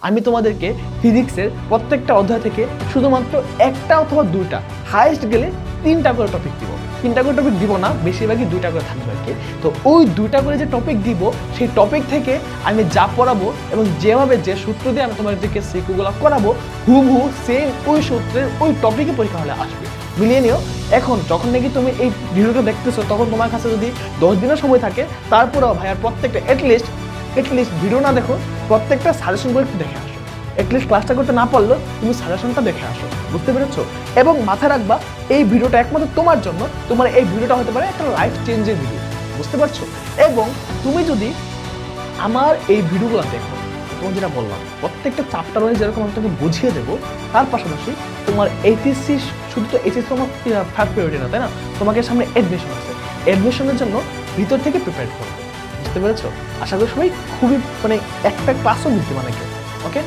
আমি তোমাদেরকে ফিজিক্সের প্রত্যেকটা অধ্যায় থেকে শুধুমাত্র একটা অথবা দুইটা, হাইয়েস্ট গেলে 3টা করে টপিক দিব। 3টা করে টপিক দিব না, বেশিরভাগই 2টা করে থাকবে আর কি। তো ওই 2টা করে যে টপিক দিব, সেই টপিক থেকে আমি যা পড়াবো এবং যেভাবে যে সূত্র দিয়ে আমি তোমাদেরকে সিকিউগুলো করাবো, হুবহু সেম ওই সূত্রের ওই টপিকে পরীক্ষা হলে আসবে। মিলিয়ে নিও। এখন যখন নাকি তুমি এই ভিডিওটা দেখতেছো, তখন তোমার কাছে যদি 10 দিনের সময় থাকে, তারপরেও ভাইয়ার প্রত্যেকটা এটলিস্ট ভিডিও না দেখো, প্রত্যেকটা সাজেশনগুলো একটু দেখে আসো। এটলিস্ট ক্লাসটা করতে না পারলেও তুমি সাজেশনটা দেখে আসো। বুঝতে পেরেছো? এবং মাথায় রাখবা, এই ভিডিওটা একমাত্র তোমার জন্য। তোমার এই ভিডিওটা হতে পারে একটা লাইফ চেঞ্জের ভিডিও। বুঝতে পারছো? এবং তুমি যদি আমার এই ভিডিওগুলো দেখো, তোমার যেটা বললাম, প্রত্যেকটা চ্যাপ্টার ওয়াইজ যেরকম আমি তোমাকে বুঝিয়ে দেবো, তার পাশাপাশি তোমার এইচএসসি, শুধু তো এইচএসসি তোমার ফার্স্ট প্রায়োরিটি না, তাই না? তোমাকে সামনে অ্যাডমিশন আছে, অ্যাডমিশনের জন্য ভিতর থেকে প্রিপেয়ার করবে। বুঝতে পেরেছো? আশা করি সবাই খুবই একটা ক্লাসও বুঝতে মানে কেউ। ওকে।